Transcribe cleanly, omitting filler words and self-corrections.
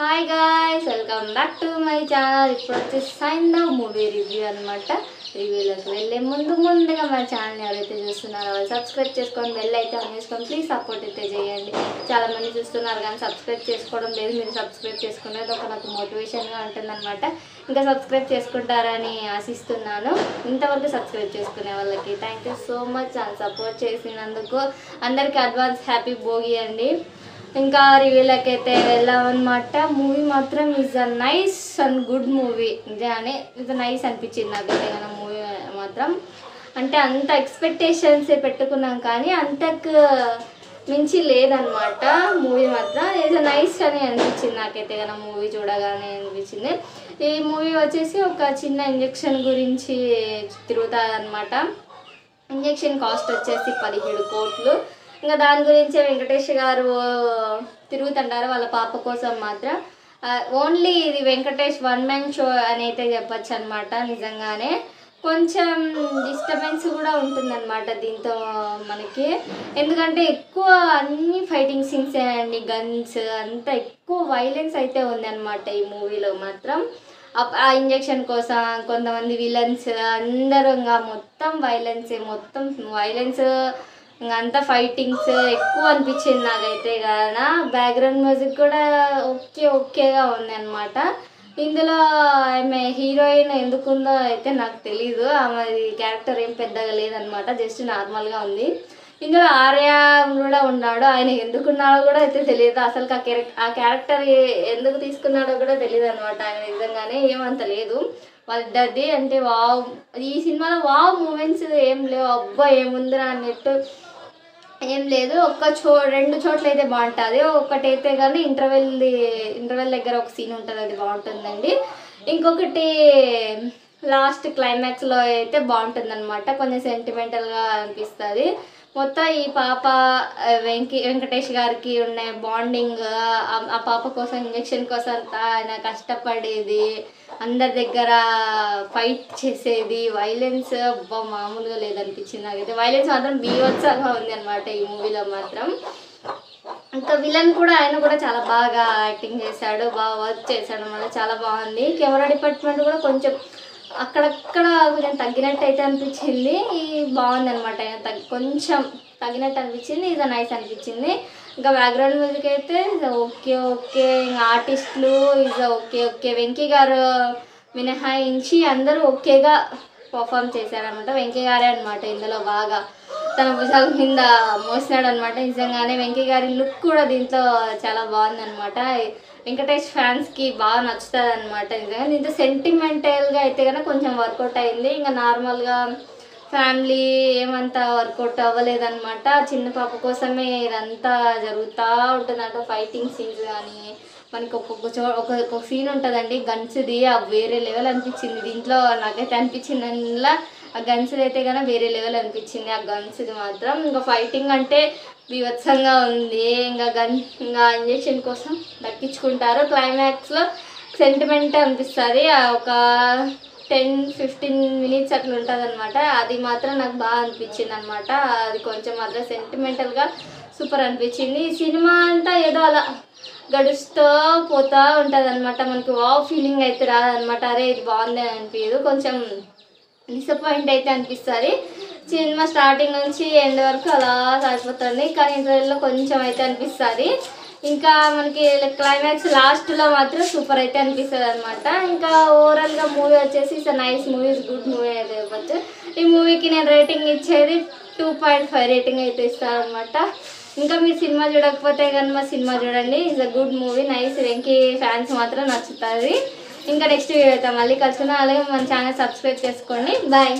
Hi guys, welcome back to my channel. ఇప్పుడు వచ్చేసి sign love movie review అనమాట. రివ్యూలోకి వెళ్ళే ముందుగా మన ఛానల్ని ఎవరైతే చూస్తున్నారో వాళ్ళు సబ్స్క్రైబ్ చేసుకొని బెల్ అయితే ఆన్ చేసుకొని ప్లీజ్ సపోర్ట్ అయితే చేయండి. చాలామంది చూస్తున్నారు కానీ సబ్స్క్రైబ్ చేసుకోవడం లేదు. మీరు సబ్స్క్రైబ్ చేసుకునేది ఒక నాకు మోటివేషన్గా ఉంటుందన్నమాట. ఇంకా సబ్స్క్రైబ్ చేసుకుంటారని ఆశిస్తున్నాను. ఇంతవరకు సబ్స్క్రైబ్ చేసుకునే వాళ్ళకి thank you so much. Support చేసినందుకు అందరికీ అడ్వాన్స్ హ్యాపీ భోగి అండి. ఇంకా రివ్యూలకి అయితే వెళ్ళామన్నమాట. మూవీ మాత్రం is a nice and good movie. నిజానే ఇది నైస్ అనిపించింది నాకైతే కానీ మూవీ మాత్రం. అంటే అంత ఎక్స్పెక్టేషన్సే పెట్టుకున్నాం కానీ అంతకు మించి లేదనమాట. మూవీ మాత్రం ఈజ్ అ నైస్ అని అనిపించింది నాకైతే కానీ మూవీ చూడగానే అనిపించింది. ఈ మూవీ వచ్చేసి ఒక చిన్న ఇంజెక్షన్ గురించి తిరుగుతుంది అనమాట. ఇంజెక్షన్ కాస్ట్ వచ్చేసి 17 కోట్లు. ఇంకా దాని గురించే వెంకటేష్ గారు తిరుగుతుంటారు వాళ్ళ పాప కోసం మాత్రం. ఓన్లీ ఇది వెంకటేష్ వన్ మ్యాన్ షో అని అయితే చెప్పచ్చు అనమాట. నిజంగానే కొంచెం డిస్టర్బెన్స్ కూడా ఉంటుందన్నమాట దీంతో మనకి. ఎందుకంటే ఎక్కువ అన్ని ఫైటింగ్ సీన్స్ అండి, గన్స్ అంతా ఎక్కువ వైలెన్స్ అయితే ఉందన్నమాట ఈ మూవీలో మాత్రం. ఆ ఇంజెక్షన్ కోసం కొంతమంది విలన్స్ అందరూ ఇంకా మొత్తం వైలెన్స్ ఇంకా అంతా ఫైటింగ్స్ ఎక్కువ అనిపించింది నాకైతే కదా. బ్యాక్గ్రౌండ్ మ్యూజిక్ కూడా ఓకేగా ఉంది అనమాట. ఇందులో ఆమె హీరోయిన్ ఎందుకుందో అయితే నాకు తెలీదు. ఆమె క్యారెక్టర్ ఏం పెద్దగా లేదనమాట, జస్ట్ నార్మల్గా ఉంది. ఇందులో ఆర్య కూడా ఉన్నాడు. ఆయన ఎందుకున్నాడో కూడా అయితే తెలియదు. అసలు ఆ క్యారెక్టర్ ఎందుకు తీసుకున్నాడో కూడా తెలియదు అనమాట. ఆయన నిజంగానే ఏమంత లేదు వాళ్ళిద్దరిది. అంటే వావ్, ఈ సినిమాలో వావ్ మూమెంట్స్ ఏం లేవు. అబ్బా ఏముందిరా అన్నట్టు ఏం లేదు. రెండు చోట్ల అయితే బాగుంటుంది. ఒకటైతే కానీ ఇంటర్వెల్ దగ్గర ఒక సీన్ ఉంటుంది, అది బాగుంటుందండి. ఇంకొకటి లాస్ట్ క్లైమాక్స్లో అయితే బాగుంటుంది అనమాట. కొంచెం సెంటిమెంటల్గా అనిపిస్తుంది. మొత్తం ఈ పాప వెంకటేష్ గారికి ఉన్న బాండింగ్, ఆ పాప కోసం ఇంజెక్షన్ కోసం ఆయన కష్టపడేది, అందరి దగ్గర ఫైట్ చేసేది, వైలెన్స్ మామూలుగా లేదనిపించింది నాకైతే. వైలెన్స్ మాత్రం బీభత్సంగా ఉంది అనమాట ఈ మూవీలో మాత్రం. ఇంకా విలన్ కూడా ఆయన కూడా చాలా బాగా యాక్టింగ్ చేశాడు, బాగా వర్క్ చేశాడు అన్నమాట. చాలా బాగుంది. కెమెరా డిపార్ట్మెంట్ కూడా కొంచెం అక్కడక్కడ కొంచెం తగ్గినట్టు అయితే అనిపించింది. బాగుంది అనమాట. కొంచెం తగ్గినట్టు అనిపించింది. ఇది నైస్ అనిపించింది. ఇంకా బ్యాక్గ్రౌండ్ మ్యూజిక్ అయితే ఓకే. ఇంకా ఆర్టిస్టులు ఓకే. వెంకీ గారు మినహాయించి అందరూ ఓకేగా పర్ఫామ్ చేశారనమాట. వెంకీ గారే అనమాట ఇందులో బాగా తన భుజాల మీద మోసినాడు అనమాట. నిజంగానే వెంకీ గారి లుక్ కూడా దీంట్లో చాలా బాగుందనమాట. వెంకటేష్ ఫ్యాన్స్కి బాగా నచ్చుతుంది అనమాట. నిజంగా దీంతో సెంటిమెంటల్గా అయితే కనుక కొంచెం వర్కౌట్ అయింది. ఇంకా నార్మల్గా ఫ్యామిలీ ఏమంతా వర్కౌట్ అవ్వలేదన్నమాట. చిన్న పాప కోసమే ఇదంతా జరుగుతూ ఉంటుందంట. ఫైటింగ్ సీన్స్ కానీ మనకి ఒక్కొక్క సీన్ ఉంటుందండి గన్స్ది, వేరే లెవెల్ అనిపించింది దీంట్లో నాకైతే అనిపించింది. అందులో ఆ గన్స్ అయితే కనుక వేరే లెవెల్ అనిపించింది ఆ గన్స్ది మాత్రం. ఇంకా ఫైటింగ్ అంటే బీభత్సంగా ఉంది. ఇంకా ఇంజెక్షన్ కోసం దక్కించుకుంటారు. క్లైమాక్స్లో సెంటిమెంట్ అనిపిస్తుంది. ఒక 10-15 మినిట్స్ అట్లా ఉంటుంది అనమాట. అది మాత్రం నాకు బాగా అనిపించింది అనమాట. అది కొంచెం మాత్రం సెంటిమెంటల్గా సూపర్ అనిపించింది. ఈ సినిమా అంతా ఏదో అలా గడుస్తూ పోతూ ఉంటుంది అనమాట. మనకి వావ్ ఫీలింగ్ అయితే రాదనమాట. అరే ఇది బాగుంది అని అనిపించదు. కొంచెం డిసప్పాయింట్ అయితే అనిపిస్తుంది. సినిమా స్టార్టింగ్ నుంచి ఎండ్ వరకు అలా సాగిపోతుంది. కానీ ఇంటర్వెల్లో కొంచెం అయితే అనిపిస్తుంది. ఇంకా మనకి క్లైమాక్స్ లాస్ట్లో మాత్రం సూపర్ అయితే అనిపిస్తుంది అనమాట. ఇంకా ఓవరాల్గా మూవీ వచ్చేసి it's nice movie, good movie అయితే ఇవ్వచ్చు. ఈ మూవీకి నేను రేటింగ్ ఇచ్చేది 2.5 రేటింగ్ అయితే ఇస్తాను అనమాట. ఇంకా మీరు సినిమా చూడకపోతే కనుక మా సినిమా చూడండి. It's a good movie, nice. Venky fans మాత్రం నచ్చుతుంది. ఇంకా నెక్స్ట్ వీడియో అయితే మళ్ళీ కలుసుకుందాం. అలాగే మన ఛానల్ సబ్స్క్రైబ్ చేసుకోండి. బాయ్.